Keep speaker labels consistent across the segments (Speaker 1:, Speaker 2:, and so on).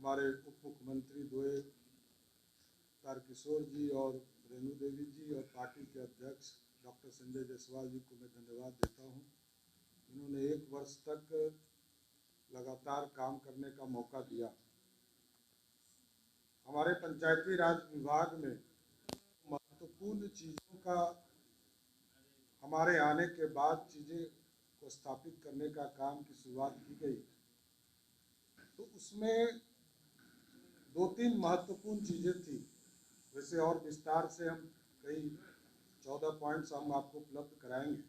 Speaker 1: हमारे उप मुख्यमंत्री द्वय तारकिशोर जी और रेणु देवी जी और पार्टी के अध्यक्ष डॉक्टर संजय जायसवाल जी को मैं धन्यवाद देता हूं। इन्होंने 1 वर्ष तक लगातार काम करने का मौका दिया। हमारे पंचायती राज विभाग में महत्वपूर्ण चीज़ों का हमारे आने के बाद चीज़ें को स्थापित करने का काम की शुरुआत की गई, तो उसमें 2-3 महत्वपूर्ण चीज़ें थी। वैसे और विस्तार से हम कई 14 पॉइंट्स हम आपको उपलब्ध कराएंगे।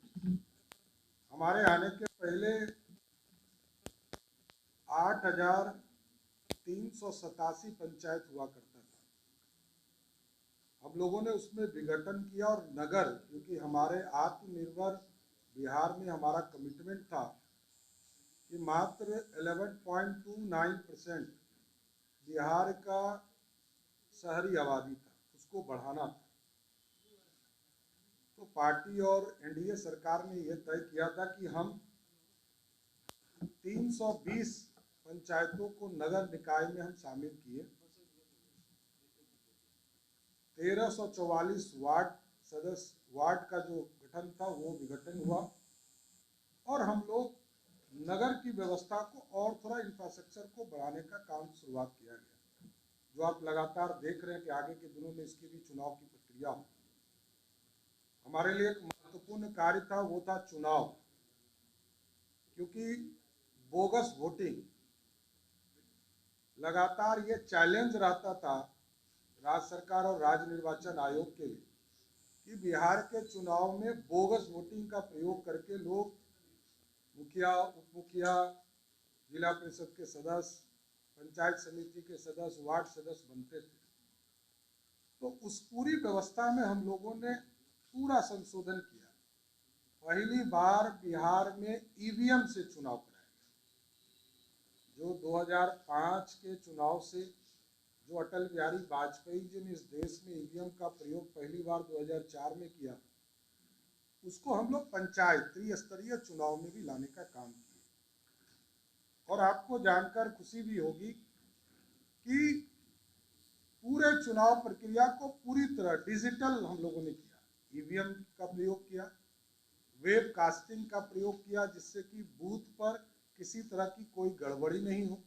Speaker 1: हमारे आने के पहले 8,387 पंचायत हुआ करता था। हम लोगों ने उसमें विघटन किया और नगर, क्योंकि हमारे आत्मनिर्भर बिहार में हमारा कमिटमेंट था कि मात्र 11.29% बिहार का शहरी आबादी था, उसको बढ़ाना था। तो पार्टी और एनडीए सरकार ने यह तय किया था कि हम 320 पंचायतों को नगर निकाय में हम शामिल किए। 1344 वार्ड का जो गठन था वो विघटन हुआ और हम लोग नगर की व्यवस्था को और थोड़ा इंफ्रास्ट्रक्चर को बढ़ाने का काम शुरुआत किया गया, जो आप लगातार देख रहे हैं कि आगे के दिनों में इसकी भी चुनाव की प्रक्रिया हो। हमारे लिए एक महत्वपूर्ण कार्य था, वो था चुनाव, क्योंकि बोगस वोटिंग लगातार ये चैलेंज रहता था राज्य सरकार और राज्य निर्वाचन आयोग के लिए कि बिहार के चुनाव में बोगस वोटिंग का प्रयोग करके लोग मुखिया, उप मुखिया, जिला परिषद के सदस्य, पंचायत समिति के सदस्य, वार्ड सदस्य बनते थे। तो उस पूरी व्यवस्था में हम लोगों ने पूरा संशोधन किया। पहली बार बिहार में ईवीएम से चुनाव कराया गया। जो 2005 के चुनाव से जो अटल बिहारी वाजपेयी जी ने इस देश में ईवीएम का प्रयोग पहली बार 2004 में किया, उसको हम लोग पंचायत त्रिस्तरीय चुनाव में भी लाने का काम किया। और आपको जानकर खुशी भी होगी कि पूरे चुनाव प्रक्रिया को पूरी तरह डिजिटल हम लोगों ने किया। ईवीएम का प्रयोग किया, वेब कास्टिंग का प्रयोग किया, जिससे कि बूथ पर किसी तरह की कोई गड़बड़ी नहीं हो।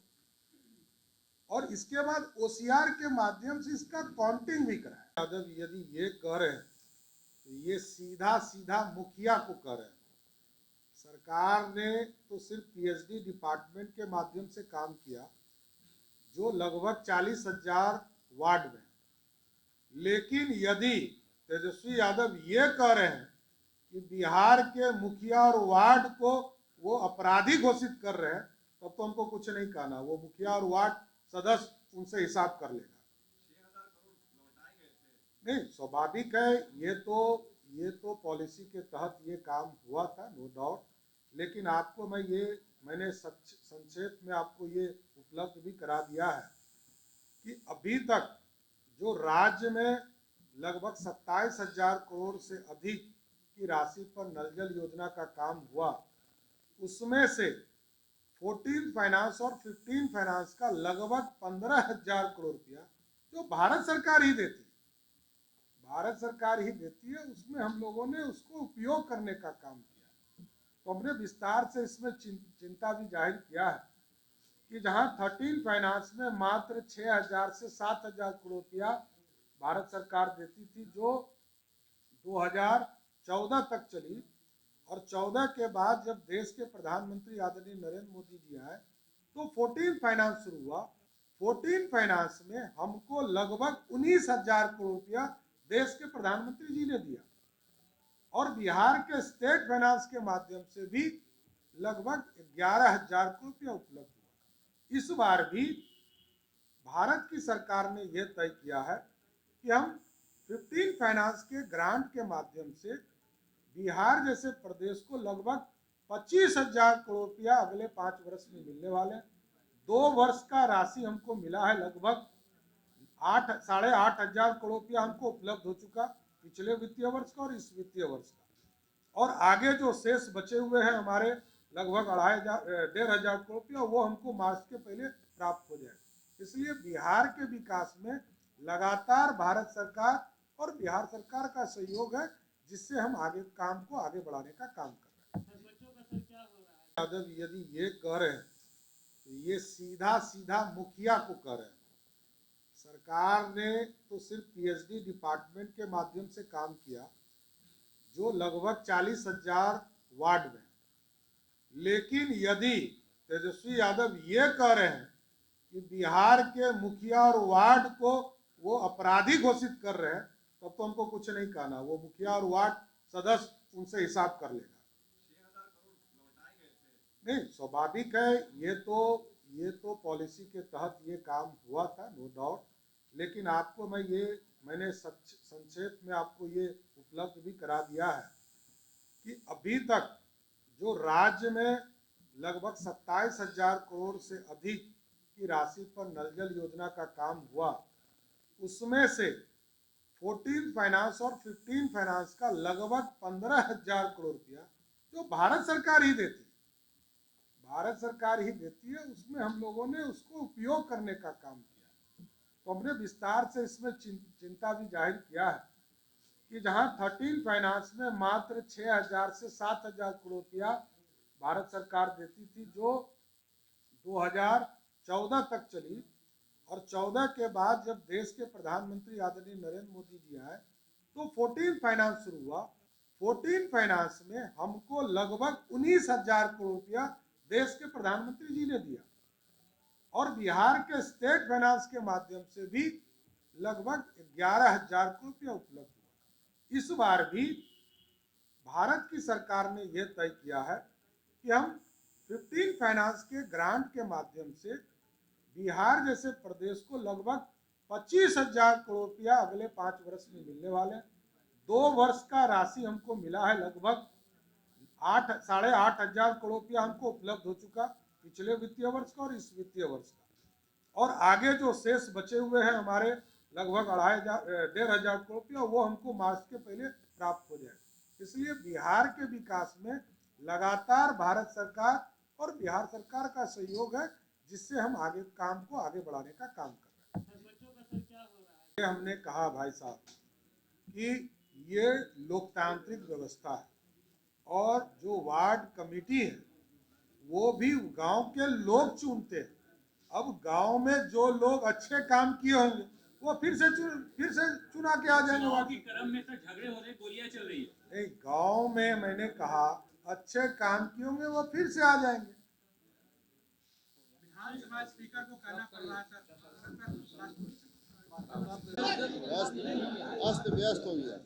Speaker 1: और इसके बाद ओसीआर के माध्यम से इसका काउंटिंग भी कराया। यदि ये कह रहे हैं तो ये सीधा मुखिया को कह रहे हैं। सरकार ने तो सिर्फ पीएचडी डिपार्टमेंट के माध्यम से काम किया, जो लगभग 40,000 वार्ड में। लेकिन यदि तेजस्वी यादव ये कह रहे हैं कि बिहार के मुखिया और वार्ड को वो अपराधी घोषित कर रहे हैं, तब तो हमको कुछ नहीं कहना। वो मुखिया और वार्ड सदस्य उनसे हिसाब कर लेगा। नहीं, स्वाभाविक है, ये तो पॉलिसी के तहत ये काम हुआ था, नो डाउट। लेकिन आपको मैंने संक्षेप में आपको ये उपलब्ध भी करा दिया है कि अभी तक जो राज्य में लगभग 27,000 करोड़ से अधिक की राशि पर नल जल योजना का काम हुआ, उसमें से 14 फाइनेंस और 15 फाइनेंस का लगभग 15,000 करोड़ रुपया जो भारत सरकार ही देती है, उसमें हम लोगों ने उसको उपयोग करने का काम किया। तो हमने विस्तार से इसमें चिंता भी जाहिर किया है कि जहां 13 फाइनेंस में मात्र 6,000 से 7,000 करोड़ रुपया भारत सरकार देती थी, जो 2014 तक चली। और 14 के बाद जब देश के प्रधानमंत्री आदरणीय नरेंद्र मोदी जी आए तो 14 फाइनेंस शुरू हुआ। 14 फाइनेंस में हमको लगभग 19,000 करोड़ रुपया देश के प्रधानमंत्री जी ने दिया और बिहार के स्टेट फाइनेंस के माध्यम से भी लगभग 11,000 करोड़ रुपया उपलब्ध हुआ। इस बार भी भारत की सरकार ने यह तय किया है कि हम 15 फाइनेंस के ग्रांट के माध्यम से बिहार जैसे प्रदेश को लगभग 25,000 करोड़ रुपया अगले 5 वर्ष में मिलने वाले हैं। 2 वर्ष का राशि हमको मिला है, लगभग 8,500 करोड़ रुपया हमको उपलब्ध हो चुका पिछले वित्तीय वर्ष का और इस वित्तीय वर्ष का। और आगे जो शेष बचे हुए हैं हमारे लगभग 1,500 करोड़ रुपया, वो हमको मार्च के पहले प्राप्त हो जाएगा। इसलिए बिहार के विकास में लगातार भारत सरकार और बिहार सरकार का सहयोग है, जिससे हम आगे काम को आगे बढ़ाने का काम कर रहे हैं। यादव यदि ये कह रहे हैं तो ये सीधा सीधा मुखिया को कह रहे हैं। सरकार ने तो सिर्फ पीएचडी डिपार्टमेंट के माध्यम से काम किया, जो लगभग 40,000 वार्ड में। लेकिन यदि तेजस्वी यादव ये कह रहे हैं कि बिहार के मुखिया और वार्ड को वो अपराधी घोषित कर रहे हैं, तब तो हमको कुछ नहीं कहना। वो मुखिया और वार्ड सदस्य उनसे हिसाब कर लेगा। नहीं, स्वाभाविक है, ये तो पॉलिसी के तहत ये काम हुआ था, नो डाउट। लेकिन आपको मैंने संक्षेप में आपको ये उपलब्ध भी करा दिया है कि अभी तक जो राज्य में लगभग 27,000 करोड़ से अधिक की राशि पर नल जल योजना का काम हुआ, उसमें से 14 फाइनेंस और 15 फाइनेंस का लगभग 15,000 करोड़ रुपया जो भारत सरकार ही देती है, उसमें हम लोगों ने उसको उपयोग करने का काम किया। तो हमने विस्तार से इसमें चिंता भी जाहिर किया है कि जहां 13 फाइनेंस में मात्र 6,000 से 7,000 करोड़ रुपया भारत सरकार देती थी, जो 2014 तक चली, और 14 के बाद जब देश के प्रधानमंत्री आदरणीय नरेंद्र मोदी जी आए तो 14 फाइनेंस शुरू हुआ। 14 फाइनेंस में हमको लगभग 19,000 करोड़ रुपया देश के प्रधानमंत्री जी ने दिया, और बिहार के स्टेट फाइनेंस के माध्यम से भी लगभग 11,000 करोड़ रुपया उपलब्ध हुआ। इस बार भी भारत की सरकार ने यह तय किया है कि हम 15 फाइनेंस के ग्रांट के माध्यम से बिहार जैसे प्रदेश को लगभग 25,000 करोड़ रुपया अगले 5 वर्ष में मिलने वाले हैं। 2 वर्ष का राशि हमको मिला है, लगभग 8,500 करोड़ रुपया हमको उपलब्ध हो चुका पिछले वित्तीय वर्ष का और इस वित्तीय वर्ष का। और आगे जो शेष बचे हुए हैं हमारे लगभग 1,500 करोड़ रुपया, वो हमको मार्च के पहले प्राप्त हो जाए। इसलिए बिहार के विकास में लगातार भारत सरकार और बिहार सरकार का सहयोग है, जिससे हम आगे काम को आगे बढ़ाने का काम कर रहे हैं। हमने कहा भाई साहब कि ये लोकतांत्रिक व्यवस्था है, और जो वार्ड कमेटी है वो भी गांव के लोग चुनते हैं। अब गांव में जो लोग अच्छे काम किए होंगे वो फिर से चुना के आ जाएंगे।
Speaker 2: वहाँ की क्रम में तो झगड़े हो रहे, गोलियां चल रही है।
Speaker 1: गांव में मैंने कहा अच्छे काम किए होंगे वो फिर से आ जाएंगे।
Speaker 3: विधानसभा स्पीकर को कहना पड़ रहा है
Speaker 4: अस्त व्यस्त हो गया।